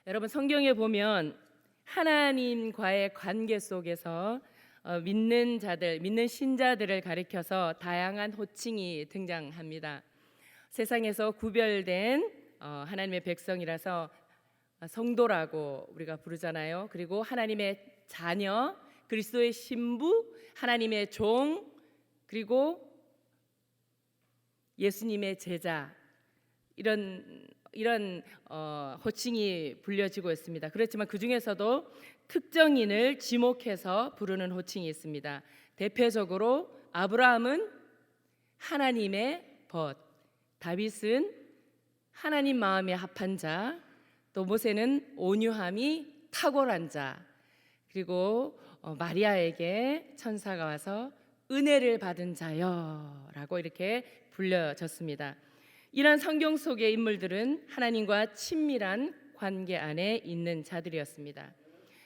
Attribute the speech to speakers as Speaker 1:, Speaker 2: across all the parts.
Speaker 1: 여러분 성경에 보면 하나님과의 관계 속에서 믿는 자들, 믿는 신자들을 가리켜서 다양한 호칭이 등장합니다. 세상에서 구별된 하나님의 백성이라서 성도라고 우리가 부르잖아요. 그리고 하나님의 자녀, 그리스도의 신부, 하나님의 종, 그리고 예수님의 제자, 이런 호칭이 불려지고 있습니다. 그렇지만 그 중에서도 특정인을 지목해서 부르는 호칭이 있습니다. 대표적으로 아브라함은 하나님의 벗, 다윗은 하나님 마음에 합한 자, 또 모세는 온유함이 탁월한 자, 그리고 마리아에게 천사가 와서 은혜를 받은 자여라고 이렇게 불려졌습니다. 이러한 성경 속의 인물들은 하나님과 친밀한 관계 안에 있는 자들이었습니다.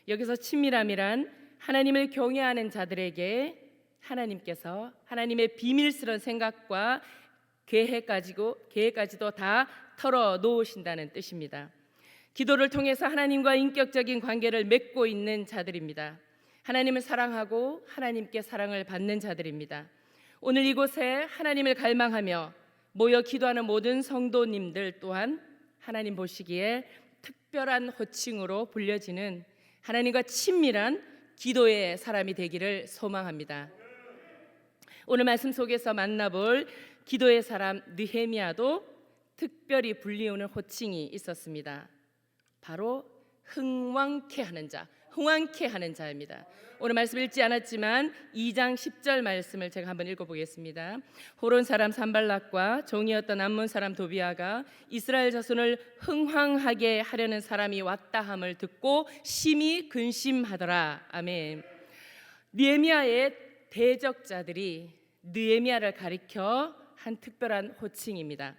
Speaker 1: 여기서 친밀함이란 하나님을 경외하는 자들에게 하나님께서 하나님의 비밀스러운 생각과 계획까지도 다 털어 놓으신다는 뜻입니다. 기도를 통해서 하나님과 인격적인 관계를 맺고 있는 자들입니다. 하나님을 사랑하고 하나님께 사랑을 받는 자들입니다. 오늘 이곳에 하나님을 갈망하며 모여 기도하는 모든 성도님들 또한 하나님 보시기에 특별한 호칭으로 불려지는 하나님과 친밀한 기도의 사람이 되기를 소망합니다. 오늘 말씀 속에서 만나볼 기도의 사람 느헤미야도 특별히 불리우는 호칭이 있었습니다. 바로 흥왕케 하는 자, 흥왕케 하는 자입니다. 오늘 말씀 읽지 않았지만 2장 10절 말씀을 제가 한번 읽어보겠습니다. 호론 사람 산발락과 종이었던 암몬 사람 도비아가 이스라엘 자손을 흥황하게 하려는 사람이 왔다 함을 듣고 심히 근심하더라. 아멘. 느헤미야의 대적자들이 느헤미야를 가리켜 한 특별한 호칭입니다.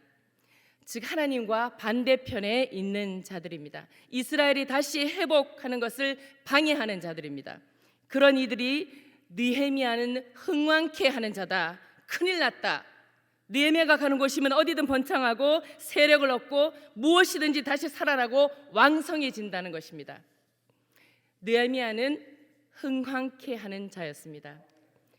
Speaker 1: 즉 하나님과 반대편에 있는 자들입니다. 이스라엘이 다시 회복하는 것을 방해하는 자들입니다. 그런 이들이 느헤미야는 흥왕케 하는 자다, 큰일 났다, 느헤미야가 가는 곳이면 어디든 번창하고 세력을 얻고 무엇이든지 다시 살아나고 왕성해진다는 것입니다. 느헤미야는 흥왕케 하는 자였습니다.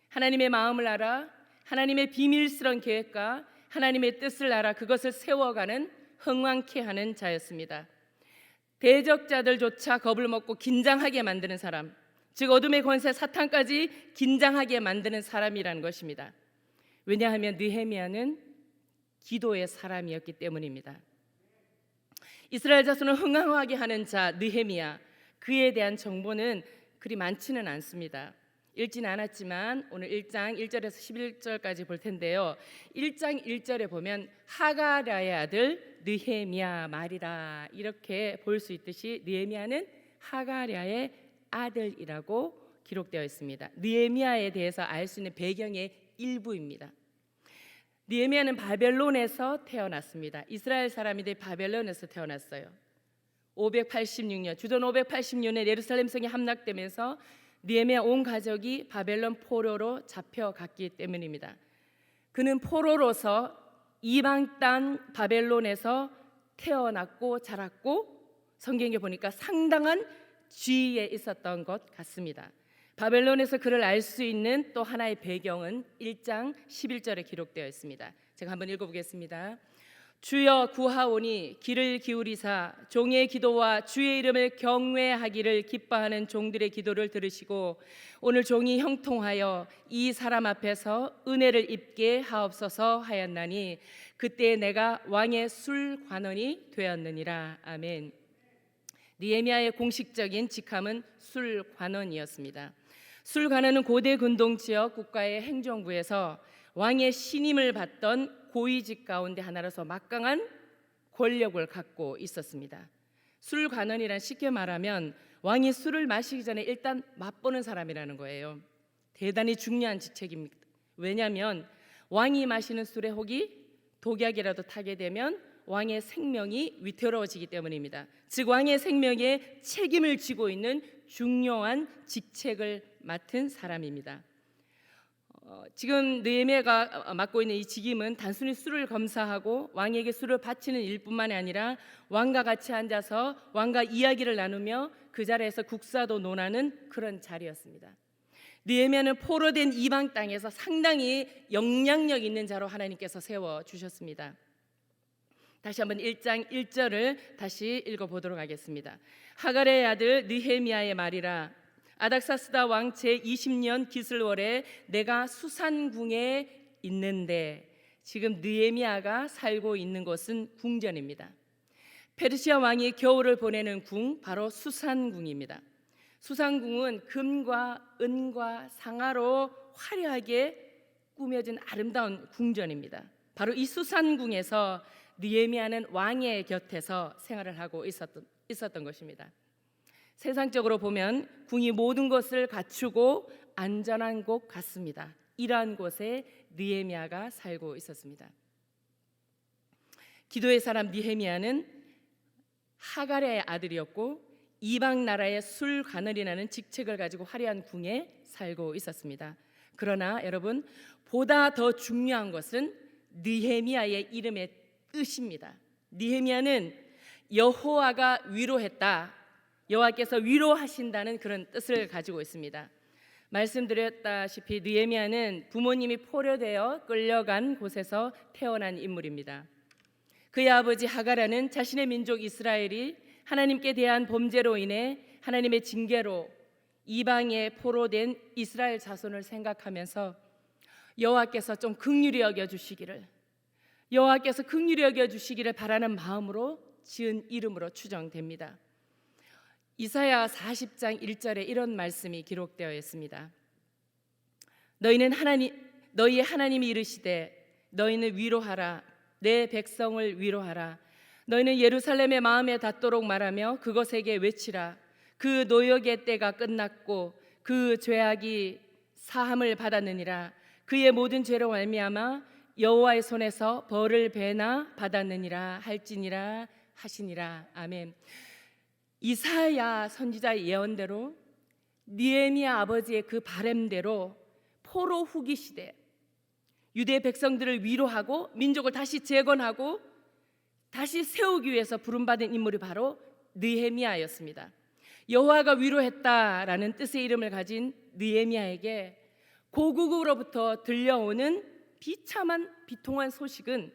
Speaker 1: 하나님의 마음을 알아 하나님의 비밀스러운 계획과 하나님의 뜻을 알아 그것을 세워가는 흥왕케 하는 자였습니다. 대적자들조차 겁을 먹고 긴장하게 만드는 사람, 즉 어둠의 권세 사탄까지 긴장하게 만드는 사람이라는 것입니다. 왜냐하면 느헤미야는 기도의 사람이었기 때문입니다. 이스라엘 자손을 흥황하게 하는 자 느헤미야, 그에 대한 정보는 그리 많지는 않습니다. 읽지는 않았지만 오늘 1장 1절에서 11절까지 볼 텐데요. 1장 1절에 보면 하가랴의 아들 느헤미야 말이라 이렇게 볼 수 있듯이 느헤미야는 하가랴의 아들이라고 기록되어 있습니다. 느헤미야에 대해서 알 수 있는 배경의 일부입니다. 느헤미야는 바벨론에서 태어났습니다. 이스라엘 사람인데 바벨론에서 태어났어요. 586년 주전 586년에 예루살렘 성이 함락되면서 느헤미야 온 가족이 바벨론 포로로 잡혀갔기 때문입니다. 그는 포로로서 이방 땅 바벨론에서 태어났고 자랐고 성경에 보니까 상당한 지위에 있었던 것 같습니다. 바벨론에서 그를 알 수 있는 또 하나의 배경은 1장 11절에 기록되어 있습니다. 제가 한번 읽어보겠습니다. 주여 구하오니 귀를 기울이사 종의 기도와 주의 이름을 경외하기를 기뻐하는 종들의 기도를 들으시고 오늘 종이 형통하여 이 사람 앞에서 은혜를 입게 하옵소서 하였나니 그때 내가 왕의 술관원이 되었느니라. 아멘. 느헤미야의 공식적인 직함은 술관원이었습니다. 술관원은 고대 근동지역 국가의 행정부에서 왕의 신임을 받던 고위직 가운데 하나로서 막강한 권력을 갖고 있었습니다. 술관원이란 쉽게 말하면 왕이 술을 마시기 전에 일단 맛보는 사람이라는 거예요. 대단히 중요한 직책입니다. 왜냐하면 왕이 마시는 술에 혹이 독약이라도 타게 되면 왕의 생명이 위태로워지기 때문입니다. 즉 왕의 생명에 책임을 지고 있는 중요한 직책을 맡은 사람입니다. 지금 느헤미야가 맡고 있는 이 직임은 단순히 수를 검사하고 왕에게 수를 바치는 일뿐만이 아니라 왕과 같이 앉아서 왕과 이야기를 나누며 그 자리에서 국사도 논하는 그런 자리였습니다. 느헤미야는 포로된 이방 땅에서 상당히 영향력 있는 자로 하나님께서 세워 주셨습니다. 다시 한번 1장 1절을 다시 읽어보도록 하겠습니다. 하갈의 아들 느헤미야의 말이라. 아닥사스다 왕 제20년 기슬월에 내가 수산궁에 있는데, 지금 느헤미야가 살고 있는 곳은 궁전입니다. 페르시아 왕이 겨울을 보내는 궁, 바로 수산궁입니다. 수산궁은 금과 은과 상아로 화려하게 꾸며진 아름다운 궁전입니다. 바로 이 수산궁에서 느헤미야는 왕의 곁에서 생활을 하고 있었던 것입니다. 세상적으로 보면 궁이 모든 것을 갖추고 안전한 곳 같습니다. 이러한 곳에 느헤미야가 살고 있었습니다. 기도의 사람 느헤미야는 하갈의 아들이었고 이방 나라의 술관원이라는 직책을 가지고 화려한 궁에 살고 있었습니다. 그러나 여러분, 보다 더 중요한 것은 느헤미야의 이름의 뜻입니다. 느헤미야는 여호와가 위로했다, 여호와께서 위로하신다는 그런 뜻을 가지고 있습니다. 말씀드렸다시피 느헤미야는 부모님이 포로되어 끌려간 곳에서 태어난 인물입니다. 그의 아버지 하갈은 자신의 민족 이스라엘이 하나님께 대한 범죄로 인해 하나님의 징계로 이방에 포로된 이스라엘 자손을 생각하면서 여호와께서 좀 긍휼히 여겨주시기를, 여호와께서 긍휼히 여겨주시기를 바라는 마음으로 지은 이름으로 추정됩니다. 이사야 40장 1절에 이런 말씀이 기록되어 있습니다. 너희의 하나님이 이르시되 너희는 위로하라, 내 백성을 위로하라. 너희는 예루살렘의 마음에 닿도록 말하며 그것에게 외치라. 그 노역의 때가 끝났고 그 죄악이 사함을 받았느니라. 그의 모든 죄로 말미암아 여호와의 손에서 벌을 배나 받았느니라 할지니라 하시니라. 아멘. 이사야 선지자의 예언대로 느헤미야 아버지의 그 바램대로 포로 후기 시대 유대 백성들을 위로하고 민족을 다시 재건하고 다시 세우기 위해서 부름받은 인물이 바로 느헤미야였습니다. 여호와가 위로했다라는 뜻의 이름을 가진 느헤미야에게 고국으로부터 들려오는 비참한 비통한 소식은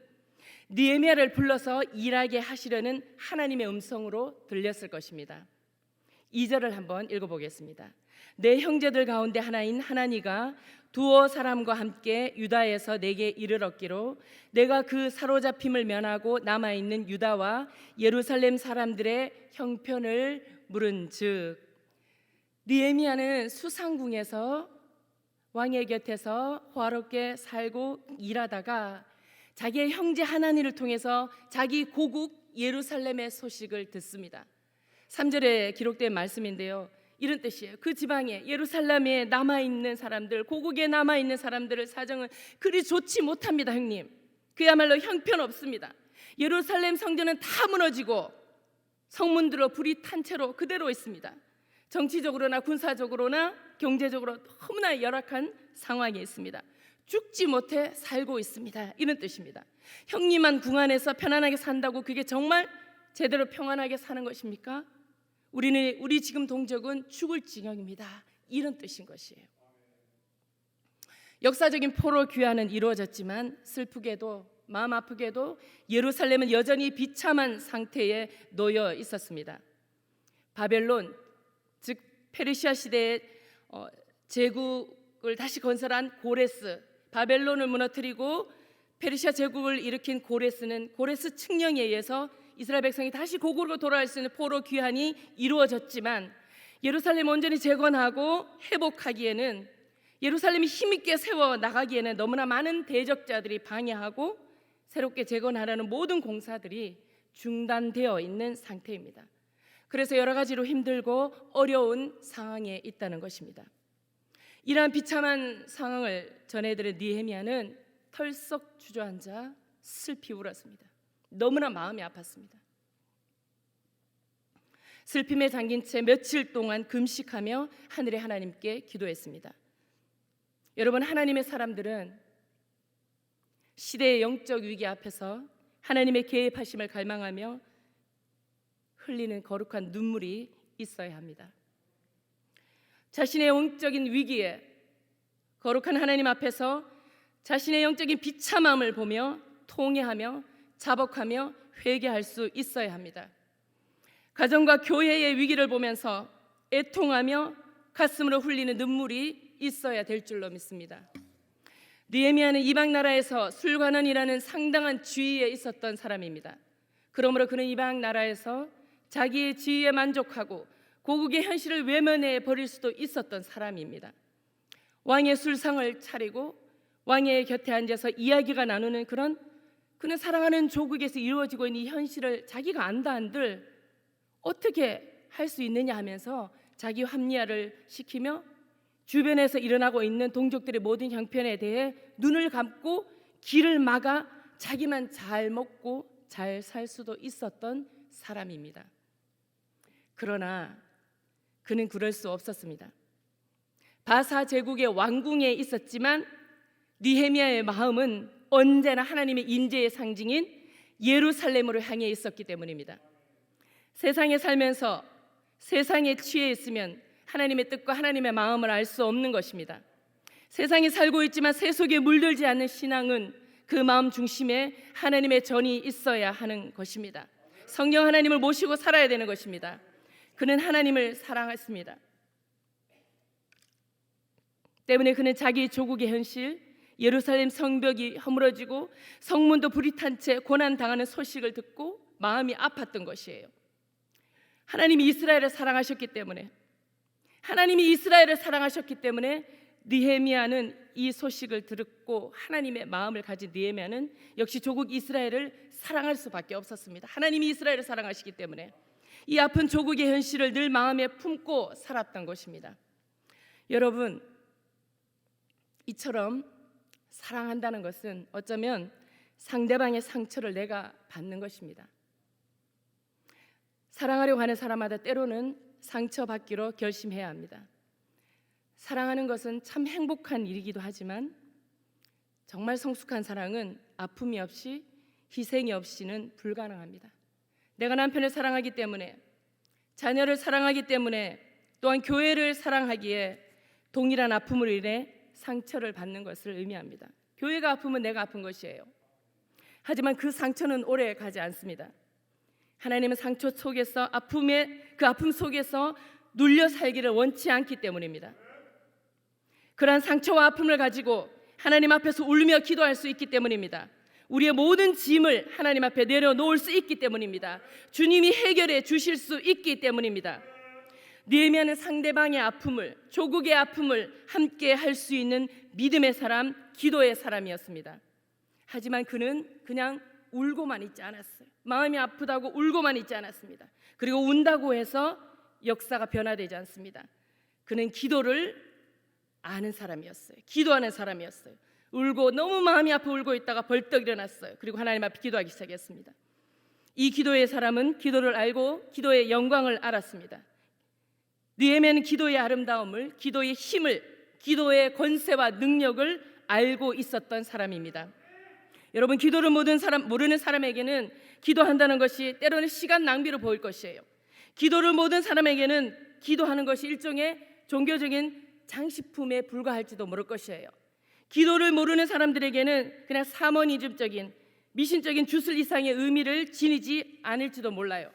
Speaker 1: 느헤미야를 불러서 일하게 하시려는 하나님의 음성으로 들렸을 것입니다. 2절을 한번 읽어보겠습니다. 내 형제들 가운데 하나인 하나니가 두어 사람과 함께 유다에서 내게 이르렀기로 내가 그 사로잡힘을 면하고 남아있는 유다와 예루살렘 사람들의 형편을 물은즉. 느헤미야는 수상궁에서 왕의 곁에서 호화롭게 살고 일하다가 자기의 형제 하나니를 통해서 자기 고국 예루살렘의 소식을 듣습니다. 3절에 기록된 말씀인데요, 이런 뜻이에요. 그 지방에 예루살렘에 남아있는 사람들, 고국에 남아있는 사람들의 사정은 그리 좋지 못합니다. 형님, 그야말로 형편없습니다. 예루살렘 성전은 다 무너지고 성문들로 불이 탄 채로 그대로 있습니다. 정치적으로나 군사적으로나 경제적으로 너무나 열악한 상황에 있습니다. 죽지 못해 살고 있습니다. 이런 뜻입니다. 형님만 궁 안에서 편안하게 산다고 그게 정말 제대로 평안하게 사는 것입니까? 우리 지금 동족은 죽을 지경입니다. 이런 뜻인 것이에요. 역사적인 포로 귀환은 이루어졌지만 슬프게도 마음 아프게도 예루살렘은 여전히 비참한 상태에 놓여 있었습니다. 바벨론, 즉 페르시아 시대의 제국을 다시 건설한 고레스, 바벨론을 무너뜨리고 페르시아 제국을 일으킨 고레스 칙령에 의해서 이스라엘 백성이 다시 고국으로 돌아갈 수 있는 포로 귀환이 이루어졌지만 예루살렘 온전히 재건하고 회복하기에는, 예루살렘이 힘있게 세워 나가기에는 너무나 많은 대적자들이 방해하고 새롭게 재건하려는 모든 공사들이 중단되어 있는 상태입니다. 그래서 여러 가지로 힘들고 어려운 상황에 있다는 것입니다. 이러한 비참한 상황을 전해들은 느헤미야는 털썩 주저앉아 슬피 울었습니다. 너무나 마음이 아팠습니다. 슬픔에 잠긴 채 며칠 동안 금식하며 하늘의 하나님께 기도했습니다. 여러분, 하나님의 사람들은 시대의 영적 위기 앞에서 하나님의 개입하심을 갈망하며 흘리는 거룩한 눈물이 있어야 합니다. 자신의 영적인 위기에 거룩한 하나님 앞에서 자신의 영적인 비참함을 보며 통회하며 자복하며 회개할 수 있어야 합니다. 가정과 교회의 위기를 보면서 애통하며 가슴으로 흘리는 눈물이 있어야 될 줄로 믿습니다. 느헤미야는 이방 나라에서 술관원이라는 상당한 지위에 있었던 사람입니다. 그러므로 그는 이방 나라에서 자기의 지위에 만족하고 고국의 현실을 외면해 버릴 수도 있었던 사람입니다. 왕의 술상을 차리고 왕의 곁에 앉아서 이야기가 나누는 그는 사랑하는 조국에서 이루어지고 있는 이 현실을 자기가 안다 한들 어떻게 할 수 있느냐 하면서 자기 합리화를 시키며 주변에서 일어나고 있는 동족들의 모든 형편에 대해 눈을 감고 길을 막아 자기만 잘 먹고 잘 살 수도 있었던 사람입니다. 그러나 그는 그럴 수 없었습니다. 바사 제국의 왕궁에 있었지만 느헤미야의 마음은 언제나 하나님의 임재의 상징인 예루살렘으로 향해 있었기 때문입니다. 세상에 살면서 세상에 취해 있으면 하나님의 뜻과 하나님의 마음을 알 수 없는 것입니다. 세상에 살고 있지만 세 속에 물들지 않는 신앙은 그 마음 중심에 하나님의 전이 있어야 하는 것입니다. 성령 하나님을 모시고 살아야 되는 것입니다. 그는 하나님을 사랑했습니다. 때문에 그는 자기 조국의 현실, 예루살렘 성벽이 허물어지고 성문도 불이 탄 채 고난당하는 소식을 듣고 마음이 아팠던 것이에요. 하나님이 이스라엘을 사랑하셨기 때문에 느헤미야는 이 소식을 듣고 하나님의 마음을 가진 느헤미야는 역시 조국 이스라엘을 사랑할 수밖에 없었습니다. 하나님이 이스라엘을 사랑하시기 때문에 이 아픈 조국의 현실을 늘 마음에 품고 살았던 것입니다. 여러분, 이처럼 사랑한다는 것은 어쩌면 상대방의 상처를 내가 받는 것입니다. 사랑하려고 하는 사람마다 때로는 상처받기로 결심해야 합니다. 사랑하는 것은 참 행복한 일이기도 하지만 정말 성숙한 사랑은 아픔이 없이 희생이 없이는 불가능합니다. 내가 남편을 사랑하기 때문에, 자녀를 사랑하기 때문에, 또한 교회를 사랑하기에 동일한 아픔으로 인해 상처를 받는 것을 의미합니다. 교회가 아프면 내가 아픈 것이에요. 하지만 그 상처는 오래 가지 않습니다. 하나님은 상처 속에서 그 아픔 속에서 눌려 살기를 원치 않기 때문입니다. 그러한 상처와 아픔을 가지고 하나님 앞에서 울며 기도할 수 있기 때문입니다. 우리의 모든 짐을 하나님 앞에 내려놓을 수 있기 때문입니다. 주님이 해결해 주실 수 있기 때문입니다. 느헤미야는 상대방의 아픔을, 조국의 아픔을 함께 할 수 있는 믿음의 사람, 기도의 사람이었습니다. 하지만 그는 그냥 울고만 있지 않았어요. 마음이 아프다고 울고만 있지 않았습니다. 그리고 운다고 해서 역사가 변화되지 않습니다. 그는 기도를 아는 사람이었어요. 기도하는 사람이었어요. 울고 너무 마음이 아파 울고 있다가 벌떡 일어났어요. 그리고 하나님 앞에 기도하기 시작했습니다. 이 기도의 사람은 기도를 알고 기도의 영광을 알았습니다. 느헤미야는 기도의 아름다움을, 기도의 힘을, 기도의 권세와 능력을 알고 있었던 사람입니다. 여러분, 기도를 모르는 사람에게는 기도한다는 것이 때로는 시간 낭비로 보일 것이에요. 기도를 모르는 사람에게는 기도하는 것이 일종의 종교적인 장식품에 불과할지도 모를 것이에요. 기도를 모르는 사람들에게는 그냥 사모니즘적인 미신적인 주술 이상의 의미를 지니지 않을지도 몰라요.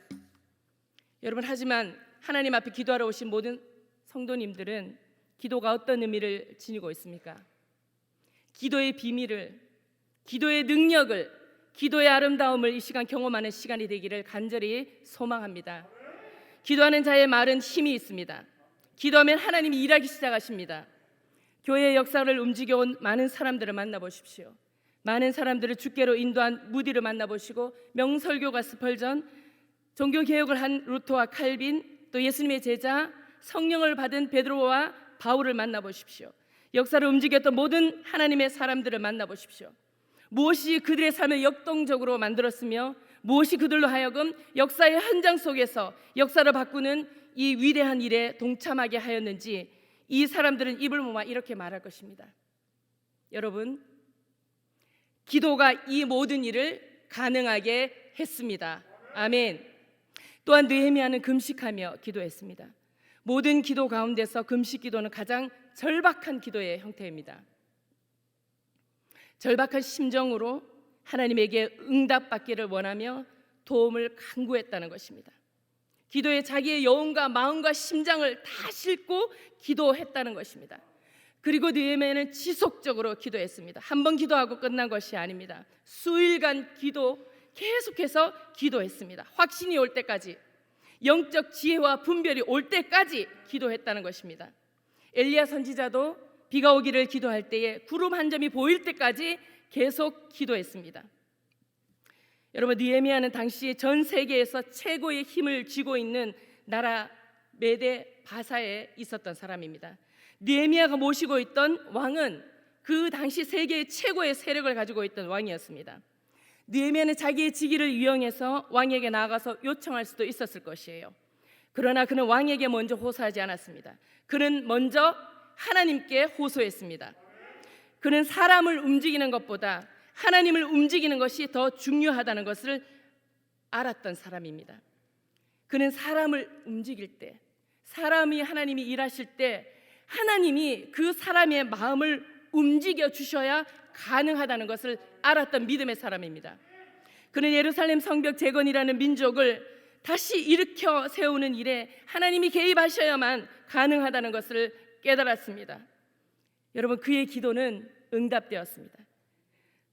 Speaker 1: 여러분, 하지만 하나님 앞에 기도하러 오신 모든 성도님들은 기도가 어떤 의미를 지니고 있습니까? 기도의 비밀을, 기도의 능력을, 기도의 아름다움을 이 시간 경험하는 시간이 되기를 간절히 소망합니다. 기도하는 자의 말은 힘이 있습니다. 기도하면 하나님이 일하기 시작하십니다. 교회의 역사를 움직여온 많은 사람들을 만나보십시오. 많은 사람들을 주께로 인도한 무디를 만나보시고, 명설교가 스펄전, 종교개혁을 한 루터와 칼빈, 또 예수님의 제자, 성령을 받은 베드로와 바울을 만나보십시오. 역사를 움직였던 모든 하나님의 사람들을 만나보십시오. 무엇이 그들의 삶을 역동적으로 만들었으며 무엇이 그들로 하여금 역사의 현장 속에서 역사를 바꾸는 이 위대한 일에 동참하게 하였는지 이 사람들은 입을 모아 이렇게 말할 것입니다. 여러분, 기도가 이 모든 일을 가능하게 했습니다. 아멘. 또한 느헤미야는 금식하며 기도했습니다. 모든 기도 가운데서 금식 기도는 가장 절박한 기도의 형태입니다. 절박한 심정으로 하나님에게 응답받기를 원하며 도움을 간구했다는 것입니다. 기도에 자기의 영혼과 마음과 심장을 다 싣고 기도했다는 것입니다. 그리고 느헤미야는 지속적으로 기도했습니다. 한 번 기도하고 끝난 것이 아닙니다. 수일간 계속해서 기도했습니다. 확신이 올 때까지, 영적 지혜와 분별이 올 때까지 기도했다는 것입니다. 엘리야 선지자도 비가 오기를 기도할 때에 구름 한 점이 보일 때까지 계속 기도했습니다. 여러분, 느헤미야는 당시 전 세계에서 최고의 힘을 쥐고 있는 나라 메데 바사에 있었던 사람입니다. 느헤미야가 모시고 있던 왕은 그 당시 세계의 최고의 세력을 가지고 있던 왕이었습니다. 느헤미야는 자기의 직위를 이용해서 왕에게 나아가서 요청할 수도 있었을 것이에요. 그러나 그는 왕에게 먼저 호소하지 않았습니다. 그는 먼저 하나님께 호소했습니다. 그는 사람을 움직이는 것보다 하나님을 움직이는 것이 더 중요하다는 것을 알았던 사람입니다. 그는 사람을 움직일 때, 사람이 하나님이 일하실 때 하나님이 그 사람의 마음을 움직여 주셔야 가능하다는 것을 알았던 믿음의 사람입니다. 그는 예루살렘 성벽 재건이라는 민족을 다시 일으켜 세우는 일에 하나님이 개입하셔야만 가능하다는 것을 깨달았습니다. 여러분, 그의 기도는 응답되었습니다.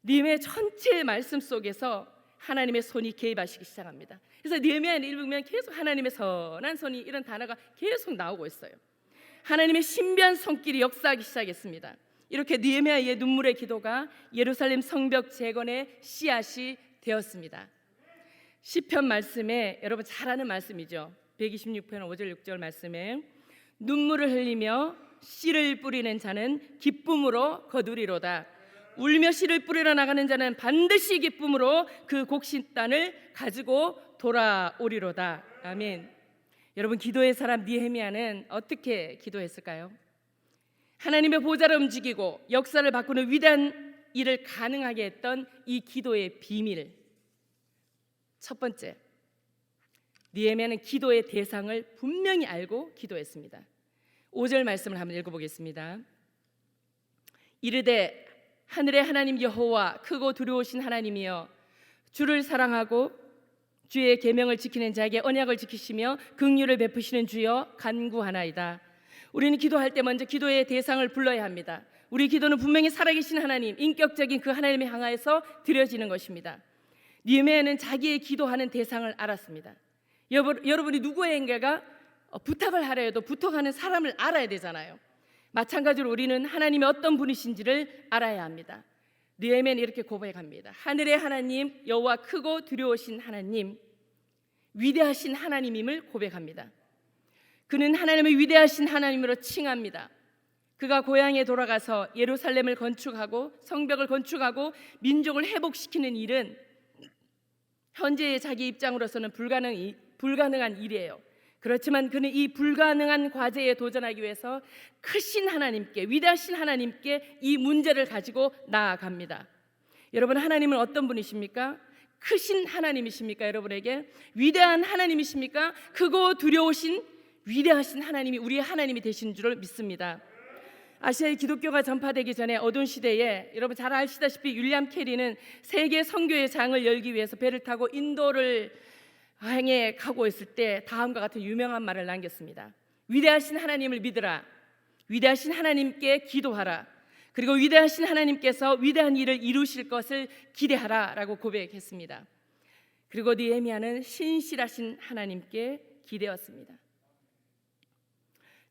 Speaker 1: 느헤미야 전체의 말씀 속에서 하나님의 손이 개입하시기 시작합니다. 그래서 느헤미야를 읽으면 계속 하나님의 선한 손이 이런 단어가 계속 나오고 있어요. 하나님의 신비한 손길이 역사하기 시작했습니다. 이렇게 느헤미야의 눈물의 기도가 예루살렘 성벽 재건의 씨앗이 되었습니다. 시편 말씀에 여러분 잘 아는 말씀이죠. 126편 5절 6절 말씀에 눈물을 흘리며 씨를 뿌리는 자는 기쁨으로 거두리로다. 울며 씨를 뿌리러 나가는 자는 반드시 기쁨으로 그 곡식단을 가지고 돌아오리로다. 아멘. 여러분, 기도의 사람 느헤미야는 어떻게 기도했을까요? 하나님의 보좌를 움직이고 역사를 바꾸는 위대한 일을 가능하게 했던 이 기도의 비밀. 첫 번째, 느헤미야는 기도의 대상을 분명히 알고 기도했습니다. 5절 말씀을 한번 읽어보겠습니다. 이르되 하늘의 하나님 여호와 크고 두려우신 하나님이여, 주를 사랑하고 주의 계명을 지키는 자에게 언약을 지키시며 긍휼을 베푸시는 주여 간구하나이다. 우리는 기도할 때 먼저 기도의 대상을 불러야 합니다. 우리 기도는 분명히 살아계신 하나님, 인격적인 그 하나님을 향하여서 드려지는 것입니다. 느헤미야는 자기의 기도하는 대상을 알았습니다. 여러분이 누구에게가 부탁을 하려 해도 부탁하는 사람을 알아야 되잖아요. 마찬가지로 우리는 하나님이 어떤 분이신지를 알아야 합니다. 느헤미야는 이렇게 고백합니다. 하늘의 하나님 여호와 크고 두려우신 하나님, 위대하신 하나님임을 고백합니다. 그는 하나님을 위대하신 하나님으로 칭합니다. 그가 고향에 돌아가서 예루살렘을 건축하고 성벽을 건축하고 민족을 회복시키는 일은 현재의 자기 입장으로서는 불가능한 일이에요. 그렇지만 그는 이 불가능한 과제에 도전하기 위해서 크신 하나님께, 위대하신 하나님께 이 문제를 가지고 나아갑니다. 여러분, 하나님은 어떤 분이십니까? 크신 하나님이십니까? 여러분에게 위대한 하나님이십니까? 크고 두려우신 위대하신 하나님이 우리의 하나님이 되신 줄을 믿습니다. 아시아의 기독교가 전파되기 전에 어두운 시대에 여러분 잘 아시다시피 윌리엄 캐리는 세계 선교의 장을 열기 위해서 배를 타고 인도를 향해 가고 있을 때 다음과 같은 유명한 말을 남겼습니다. 위대하신 하나님을 믿으라. 위대하신 하나님께 기도하라. 그리고 위대하신 하나님께서 위대한 일을 이루실 것을 기대하라 라고 고백했습니다. 그리고 느헤미야는 신실하신 하나님께 기대었습니다.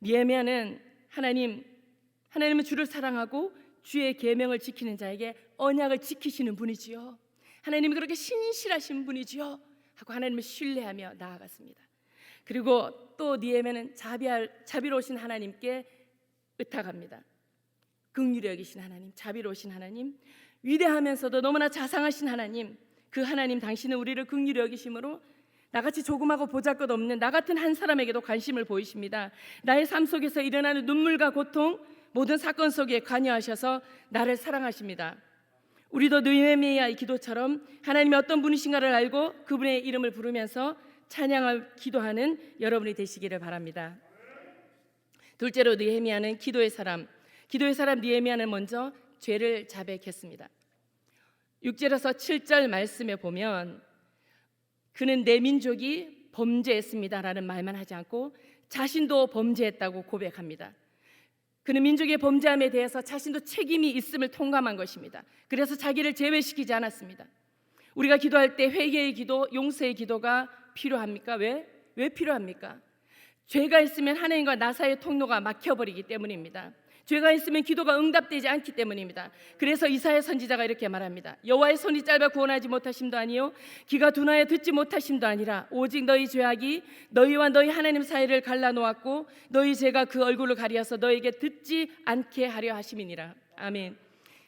Speaker 1: 느헤미야는 하나님은 주를 사랑하고 주의 계명을 지키는 자에게 언약을 지키시는 분이지요. 하나님이 그렇게 신실하신 분이지요 하고 하나님을 신뢰하며 나아갔습니다. 그리고 또 느헤미야는 자비로우신 하나님께 의탁합니다. 긍휼히 여기신 하나님, 자비로우신 하나님, 위대하면서도 너무나 자상하신 하나님, 그 하나님 당신은 우리를 긍휼히 여기심으로 나같이 조그마고 보잘것없는 나 같은 한 사람에게도 관심을 보이십니다. 나의 삶 속에서 일어나는 눈물과 고통, 모든 사건 속에 관여하셔서 나를 사랑하십니다. 우리도 느헤미야의 기도처럼 하나님이 어떤 분이신가를 알고 그분의 이름을 부르면서 찬양을 기도하는 여러분이 되시기를 바랍니다. 둘째로 느헤미야는 기도의 사람 느헤미야는 먼저 죄를 자백했습니다. 6절에서 7절 말씀에 보면 그는 내 민족이 범죄했습니다라는 말만 하지 않고 자신도 범죄했다고 고백합니다. 그는 민족의 범죄함에 대해서 자신도 책임이 있음을 통감한 것입니다. 그래서 자기를 제외시키지 않았습니다. 우리가 기도할 때 회개의 기도, 용서의 기도가 필요합니까? 왜 필요합니까? 죄가 있으면 하나님과 나 사이의 통로가 막혀버리기 때문입니다. 죄가 있으면 기도가 응답되지 않기 때문입니다. 그래서 이사야 선지자가 이렇게 말합니다. 여호와의 손이 짧아 구원하지 못하심도 아니요 귀가 둔하여 듣지 못하심도 아니라 오직 너희 죄악이 너희와 너희 하나님 사이를 갈라놓았고 너희 죄가 그 얼굴을 가리어서 너에게 듣지 않게 하려 하심이니라. 아멘.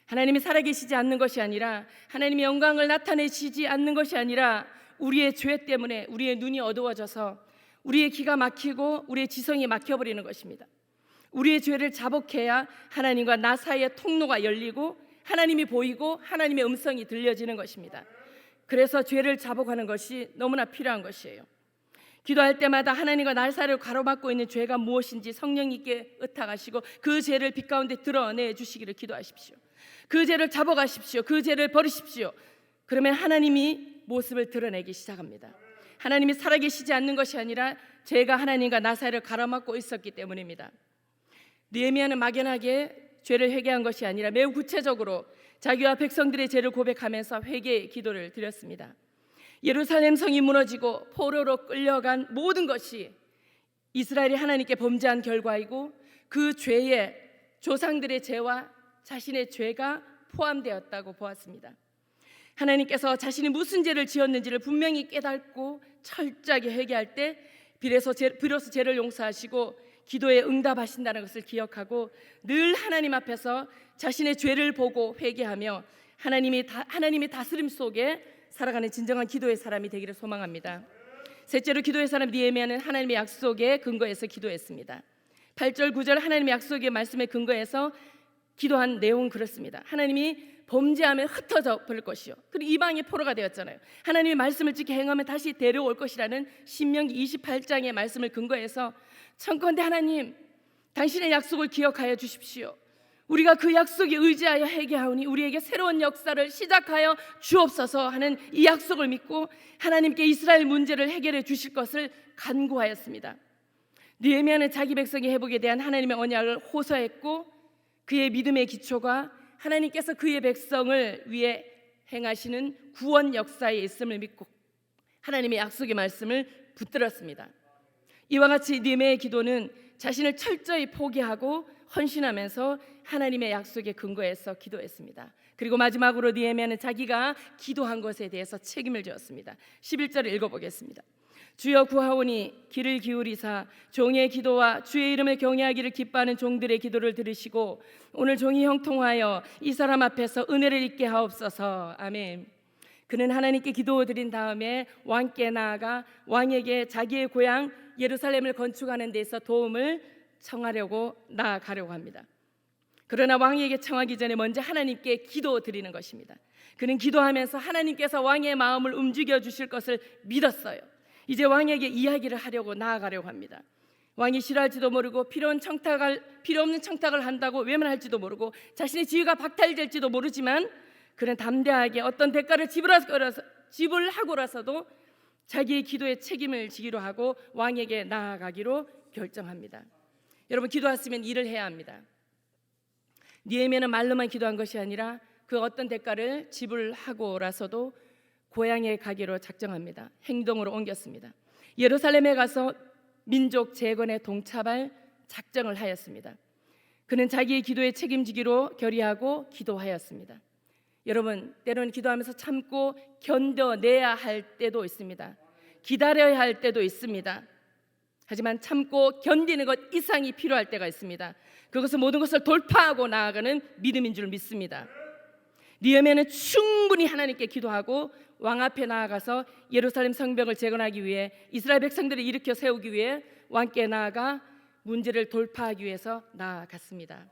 Speaker 1: 하나님이 살아계시지 않는 것이 아니라 하나님의 영광을 나타내시지 않는 것이 아니라 우리의 죄 때문에 우리의 눈이 어두워져서 우리의 귀가 막히고 우리의 지성이 막혀버리는 것입니다. 우리의 죄를 자복해야 하나님과 나 사이의 통로가 열리고 하나님이 보이고 하나님의 음성이 들려지는 것입니다. 그래서 죄를 자복하는 것이 너무나 필요한 것이에요. 기도할 때마다 하나님과 나 사이를 가로막고 있는 죄가 무엇인지 성령님께 의탁하시고 그 죄를 빛 가운데 드러내 주시기를 기도하십시오. 그 죄를 잡아가십시오. 그 죄를 버리십시오. 그러면 하나님이 모습을 드러내기 시작합니다. 하나님이 살아계시지 않는 것이 아니라 죄가 하나님과 나 사이를 가로막고 있었기 때문입니다. 느헤미야는 막연하게 죄를 회개한 것이 아니라 매우 구체적으로 자기와 백성들의 죄를 고백하면서 회개의 기도를 드렸습니다. 예루살렘 성이 무너지고 포로로 끌려간 모든 것이 이스라엘이 하나님께 범죄한 결과이고 그 죄에 조상들의 죄와 자신의 죄가 포함되었다고 보았습니다. 하나님께서 자신이 무슨 죄를 지었는지를 분명히 깨닫고 철저하게 회개할 때 비로소 죄를 용서하시고 기도에 응답하신다는 것을 기억하고 늘 하나님 앞에서 자신의 죄를 보고 회개하며 하나님의 다스림 속에 살아가는 진정한 기도의 사람이 되기를 소망합니다. 셋째로 기도의 사람 느헤미야는 하나님의 약속에 근거해서 기도했습니다. 8절 9절 하나님의 약속의 말씀에 근거해서 기도한 내용은 그렇습니다. 하나님이 범죄하면 흩어져 버릴 것이요 그리고 이방의 포로가 되었잖아요. 하나님의 말씀을 지켜 행하면 다시 데려올 것이라는 신명기 28장의 말씀을 근거해서 청컨대 하나님 당신의 약속을 기억하여 주십시오. 우리가 그 약속에 의지하여 회개하오니 우리에게 새로운 역사를 시작하여 주옵소서 하는 이 약속을 믿고 하나님께 이스라엘 문제를 해결해 주실 것을 간구하였습니다. 느헤미야는 자기 백성의 회복에 대한 하나님의 언약을 호소했고 그의 믿음의 기초가 하나님께서 그의 백성을 위해 행하시는 구원 역사에 있음을 믿고 하나님의 약속의 말씀을 붙들었습니다. 이와 같이 느헤미야의 기도는 자신을 철저히 포기하고 헌신하면서 하나님의 약속에 근거해서 기도했습니다. 그리고 마지막으로 느헤미야는 자기가 기도한 것에 대해서 책임을 지었습니다. 11절을 읽어보겠습니다. 주여 구하오니 귀를 기울이사 종의 기도와 주의 이름을 경외하기를 기뻐하는 종들의 기도를 들으시고 오늘 종이 형통하여 이 사람 앞에서 은혜를 입게 하옵소서. 아멘. 그는 하나님께 기도드린 다음에 왕께 나아가 왕에게 자기의 고향 예루살렘을 건축하는 데서 도움을 청하려고 나아가려고 합니다. 그러나 왕에게 청하기 전에 먼저 하나님께 기도드리는 것입니다. 그는 기도하면서 하나님께서 왕의 마음을 움직여 주실 것을 믿었어요. 이제 왕에게 이야기를 하려고 나아가려고 합니다. 왕이 싫어할지도 모르고 필요 없는 청탁을 한다고 외면할지도 모르고 자신의 지위가 박탈될지도 모르지만 그는 담대하게 어떤 대가를 지불하고라서도 자기의 기도에 책임을 지기로 하고 왕에게 나아가기로 결정합니다. 여러분, 기도했으면 일을 해야 합니다. 느헤미야는 말로만 기도한 것이 아니라 그 어떤 대가를 지불하고라서도 고향에 가기로 작정합니다. 행동으로 옮겼습니다. 예루살렘에 가서 민족 재건에 동참할 작정을 하였습니다. 그는 자기의 기도에 책임지기로 결의하고 기도하였습니다. 여러분, 때로는 기도하면서 참고 견뎌내야 할 때도 있습니다. 기다려야 할 때도 있습니다. 하지만 참고 견디는 것 이상이 필요할 때가 있습니다. 그것은 모든 것을 돌파하고 나아가는 믿음인 줄 믿습니다. 느헤미야는 충분히 하나님께 기도하고 왕 앞에 나아가서 예루살렘 성벽을 재건하기 위해 이스라엘 백성들을 일으켜 세우기 위해 왕께 나아가 문제를 돌파하기 위해서 나아갔습니다.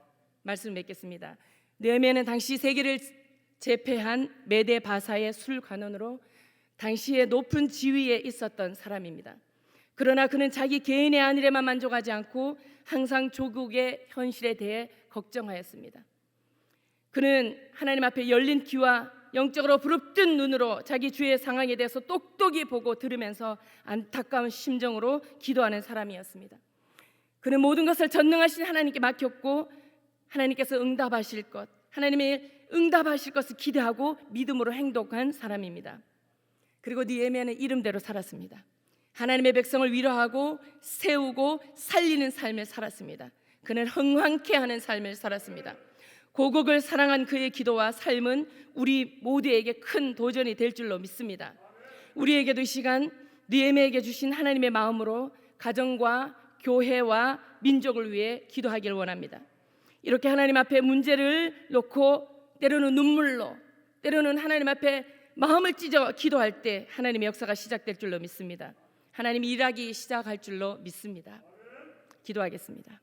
Speaker 1: 말씀을 맺겠습니다. 느헤미야는 당시 세계를 제패한 메데 바사의 술관원으로 당시의 높은 지위에 있었던 사람입니다. 그러나 그는 자기 개인의 안일에만 만족하지 않고 항상 조국의 현실에 대해 걱정하였습니다. 그는 하나님 앞에 열린 귀와 영적으로 부릅뜬 눈으로 자기 주의 상황에 대해서 똑똑히 보고 들으면서 안타까운 심정으로 기도하는 사람이었습니다. 그는 모든 것을 전능하신 하나님께 맡겼고 하나님께서 응답하실 것, 하나님의 응답하실 것을 기대하고 믿음으로 행동한 사람입니다. 그리고 느헤미야는 이름대로 살았습니다. 하나님의 백성을 위로하고 세우고 살리는 삶을 살았습니다. 그는 흥황케 하는 삶을 살았습니다. 고국을 사랑한 그의 기도와 삶은 우리 모두에게 큰 도전이 될 줄로 믿습니다. 우리에게도 이 시간 느헤미야에게 주신 하나님의 마음으로 가정과 교회와 민족을 위해 기도하기를 원합니다. 이렇게 하나님 앞에 문제를 놓고 때로는 눈물로, 때로는 하나님 앞에 마음을 찢어 기도할 때 하나님의 역사가 시작될 줄로 믿습니다. 하나님이 일하기 시작할 줄로 믿습니다. 기도하겠습니다.